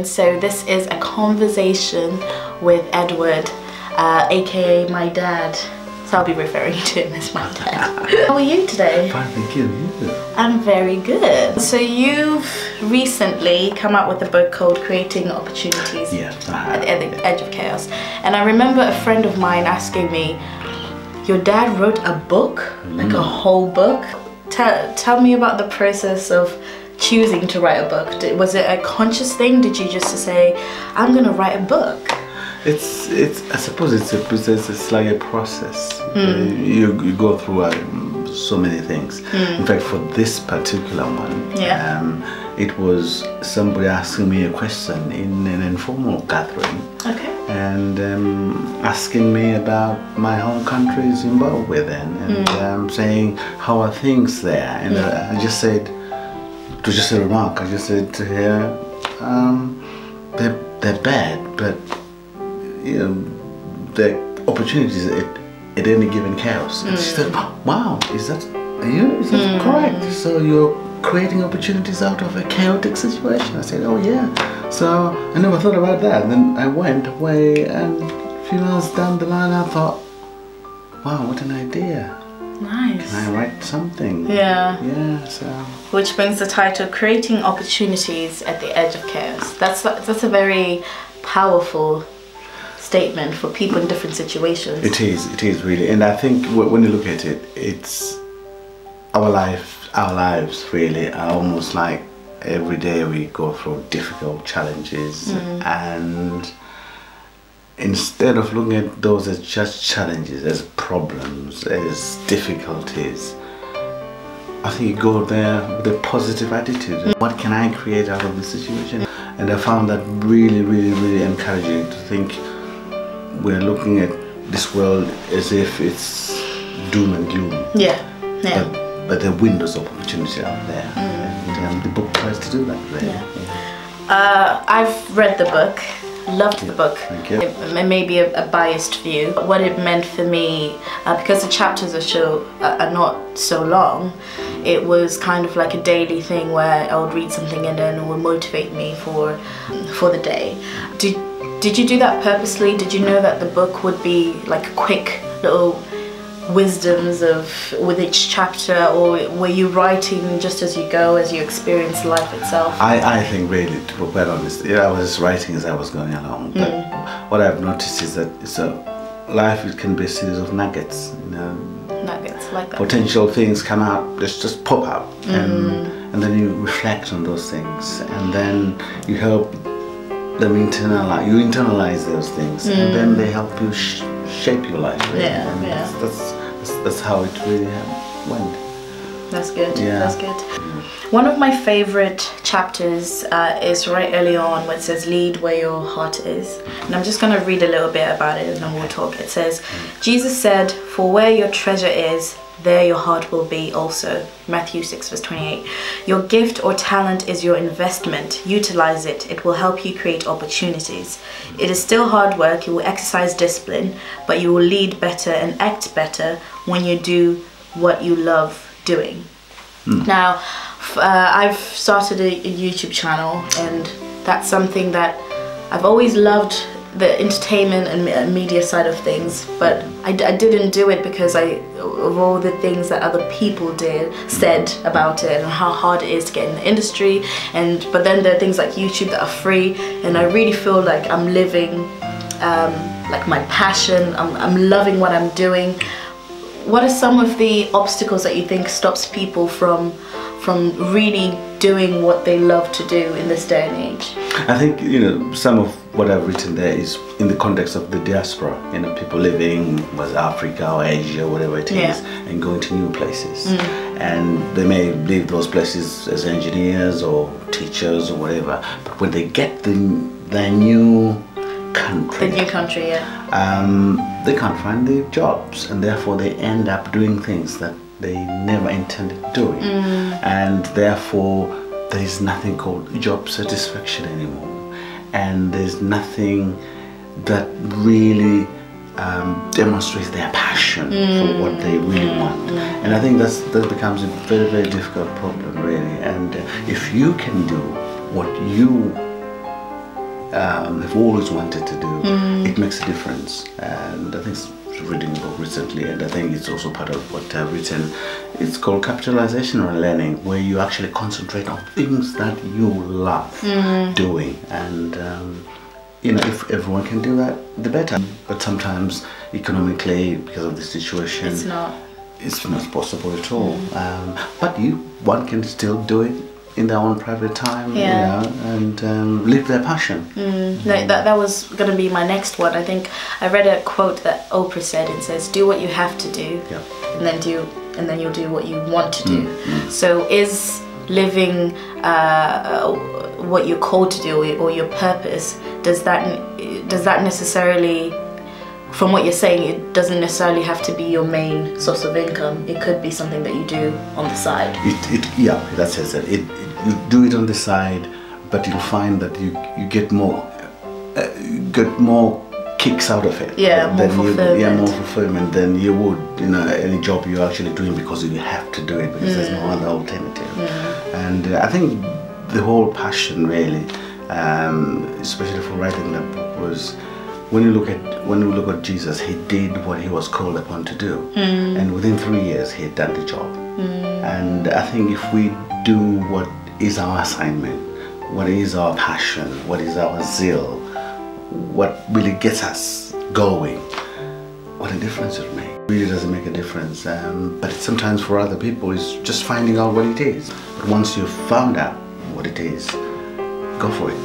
So this is a conversation with Edward, aka my dad. So I'll be referring to him as my dad. How are you today? Fine, thank you. You? I'm very good. So you've recently come out with a book called Creating Opportunities at the Edge of Chaos. And I remember a friend of mine asking me, your dad wrote a book? Like a whole book? Tell me about the process of choosing to write a book. Was it a conscious thing? Did you just say, I'm gonna write a book? I suppose it's a process. It's like a process. You go through so many things. In fact, for this particular one, it was somebody asking me a question in an informal gathering. Okay. And asking me about my home country, Zimbabwe then, and saying, how are things there? And I just said, it was just a remark, I just said to her, they're bad, but you know, the opportunities at any given chaos. And she said, wow, is that correct? So you're creating opportunities out of a chaotic situation? I said, oh yeah. So I never thought about that. And then I went away, and a few months down the line I thought, wow, what an idea. Nice. Can I write something? Yeah. Yeah, so. Which brings the title, Creating Opportunities at the Edge of Chaos. That's a very powerful statement for people in different situations. It is really. And I think when you look at it, it's our lives really are almost like every day we go through difficult challenges, and instead of looking at those as just challenges, as problems, as difficulties, I think you go there with a positive attitude. What can I create out of this situation? And I found that really, really, really encouraging to think we're looking at this world as if it's doom and gloom. Yeah. But there are windows of opportunity out there. And the book tries to do that, really. I've read the book. Loved the book. Thank you. It may be a biased view. What it meant for me, because the chapters are not so long, it was kind of like a daily thing where I would read something and then it would motivate me for the day. Did you do that purposely? Did you know that the book would be like quick little wisdoms with each chapter, or were you writing just as you go, as you experience life itself? I think really, to be quite honest, I was writing as I was going along, but what I've noticed is that life it can be a series of nuggets, you know. Nuggets, like that. Potential things come out, just pop up, and then you reflect on those things, and then you help them internalize those things, and then they help you shape your life, really. That's how it really went. That's good. That's good. One of my favorite chapters is right early on, where it says, lead where your heart is. And I'm just going to read a little bit about it and then we'll talk. It says, Jesus said, for where your treasure is, there your heart will be also. Matthew 6 verse 28. Your gift or talent is your investment. Utilize it. It will help you create opportunities. It is still hard work. You will exercise discipline, but you will lead better and act better when you do what you love doing. Now, I've started a YouTube channel, and that's something that I've always loved, the entertainment and media side of things, but I didn't do it because of all the things that other people said about it and how hard it is to get in the industry. But then there are things like YouTube that are free, and I really feel like I'm living like my passion. I'm loving what I'm doing. What are some of the obstacles that you think stops people from really doing what they love to do in this day and age? I think, you know, some of what I've written there is in the context of the diaspora, you know, people living in Africa or Asia, whatever it is, and going to new places. And they may leave those places as engineers or teachers or whatever, but when they get their new country, they can't find the jobs, and therefore they end up doing things that they never intended doing, and therefore there is nothing called job satisfaction anymore, and there's nothing that really demonstrates their passion for what they really want. And I think that becomes a very, very difficult problem, really. And if you can do what you have always wanted to do, it makes a difference. And I think reading a book recently, and I think it's also part of what I've written. It's called Capitalization on Learning, where you actually concentrate on things that you love doing. And if everyone can do that, the better. But sometimes economically, because of the situation, it's not possible at all. But one can still do it in their own private time, and live their passion. No, that was going to be my next one. I think I read a quote that Oprah said. It says, "Do what you have to do, and then you'll do what you want to do." So, is living what you're called to do or your purpose? Does that necessarily? From what you're saying, it doesn't necessarily have to be your main source of income. It could be something that you do on the side. That says it. You do it on the side, but you'll find that you get more kicks out of it. More fulfillment than you would any job you're actually doing because you have to do it because there's no other alternative. And I think the whole passion really, especially for writing that book, was. When you look at Jesus, he did what he was called upon to do, and within 3 years he had done the job. And I think if we do what is our assignment, what is our passion, what is our zeal, what really gets us going, what a difference it makes. It really doesn't make a difference, but sometimes for other people it's just finding out what it is. But once you've found out what it is, go for it.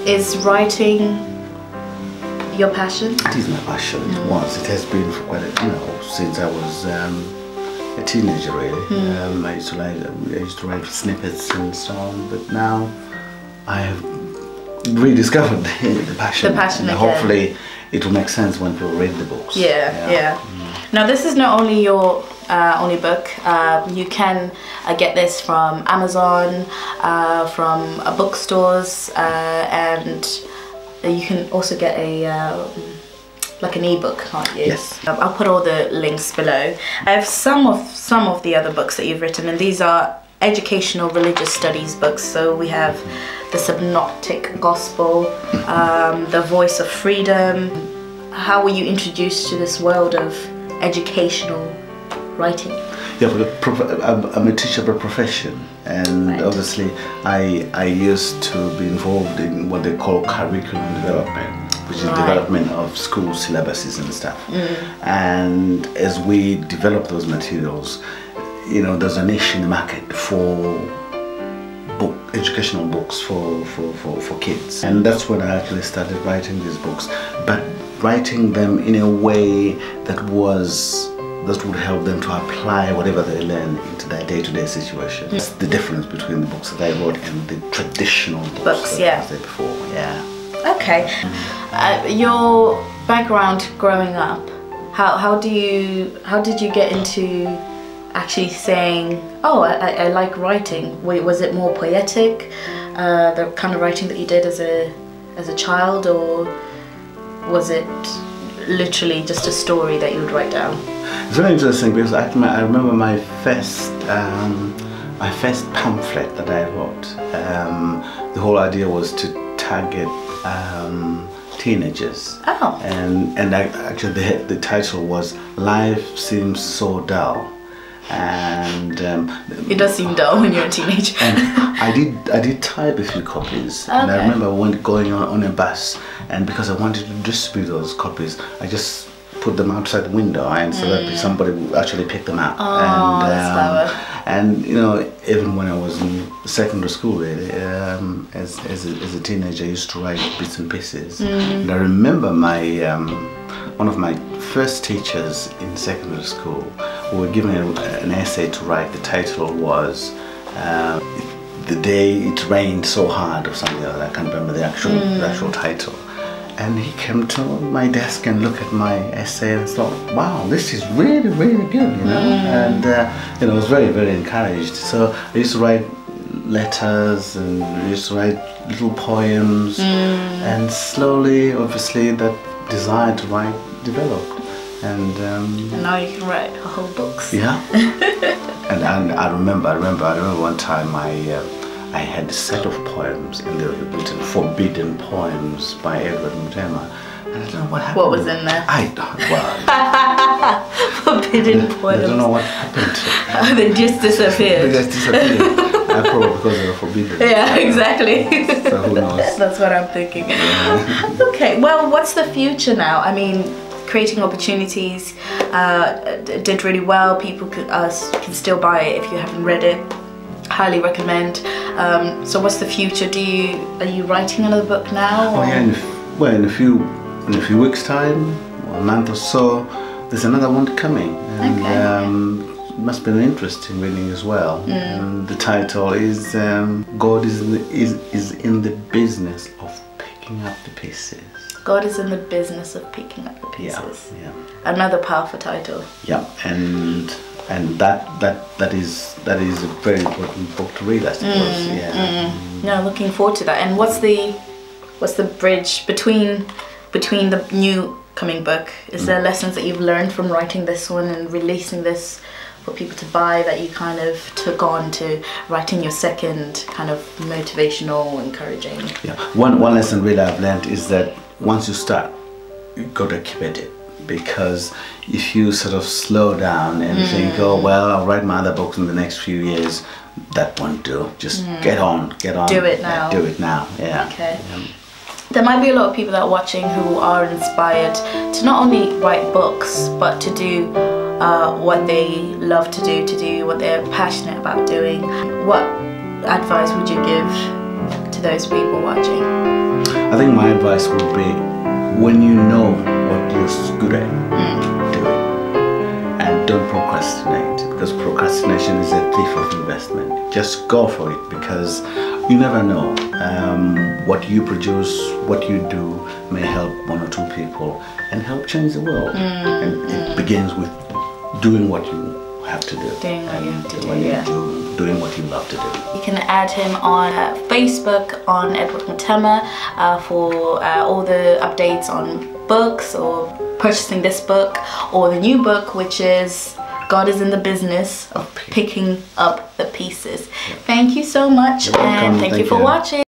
Is writing your passion? It is my passion. It has been for quite since I was a teenager really. I used to write snippets and so on, but now I have rediscovered the passion. And hopefully it will make sense when people read the books. Now this is not only your only book. You can get this from Amazon, from bookstores, and you can also get like an ebook, can't you? Yes. I'll put all the links below. I have some of the other books that you've written, and these are educational religious studies books. So we have the Synoptic Gospel, the Voice of Freedom. How were you introduced to this world of educational writing? I'm a teacher by profession, and obviously I used to be involved in what they call curriculum development, which is development of school syllabuses and stuff. And as we develop those materials, there's a niche in the market for educational books for kids, and that's when I actually started writing these books, but writing them in a way that would help them to apply whatever they learn into their day-to-day situation. That's the difference between the books that I wrote and the traditional books that I did before. Okay. Your background growing up, how did you get into actually saying, oh, I like writing? Was it more poetic, the kind of writing that you did as a child, or was it literally just a story that you would write down? It's very interesting because I remember my first pamphlet that I wrote. The whole idea was to target teenagers. Oh. And actually the title was "Life Seems So Dull." And it does seem dull when you're a teenager. And I did type a few copies, and I remember going on a bus, and because I wanted to distribute those copies, I just put them outside the window, and so that somebody would actually pick them up. Oh, that's clever. And even when I was in secondary school, really, as a teenager, I used to write bits and pieces. And I remember one of my first teachers in secondary school, we were given an essay to write. The title was "The Day It Rained So Hard" or something like that. I can't remember the actual title. And he came to my desk and looked at my essay and thought, wow, this is really, really good, And I was very, very encouraged. So I used to write letters and I used to write little poems, and slowly, obviously, that desire to write developed. And now you can write whole books. Yeah. and I remember one time I I had a set of poems in there written, Forbidden Poems by Edward Mutema. And I don't know what happened. What was in there? I don't, well, Forbidden poems. I don't know what happened. They just disappeared. They just disappeared. Probably because they were forbidden. Yeah, exactly. So who knows? That's what I'm thinking. Okay, well, what's the future now? I mean, Creating Opportunities did really well. People can still buy it if you haven't read it. Highly recommend. So what's the future? Are you writing another book now? Oh yeah, in a few weeks' time, or a month or so, there's another one coming. And, okay. It must be an interesting reading as well. And the title is God is in the business of picking up the pieces. God is in the business of picking up the pieces. Yeah. Another powerful title. Yeah, and that is a very important book to read, I suppose. No, looking forward to that. And what's the bridge between the new coming book? Is there lessons that you've learned from writing this one and releasing this for people to buy that you kind of took on to writing your second, kind of motivational, encouraging? Yeah, one lesson really I've learned is that once you start, you've got to keep at it. Because if you sort of slow down and think, oh well, I'll write my other books in the next few years, that won't do. Just get on. Do it now. Do it now. Yeah. Okay. There might be a lot of people that are watching who are inspired to not only write books, but to do what they love to do what they're passionate about doing. What advice would you give to those people watching? I think my advice would be, when you know what you're good at, do it. And don't procrastinate, because procrastination is a thief of investment. Just go for it, because you never know. What you produce, what you do may help one or two people and help change the world. And it begins with doing what you have to do. Doing what you have to do, doing what you love to do. You can add him on Facebook on Edward Mutema for all the updates on books or purchasing this book or the new book, which is God is in the business of picking up the pieces. Thank you so much, and thank you for watching.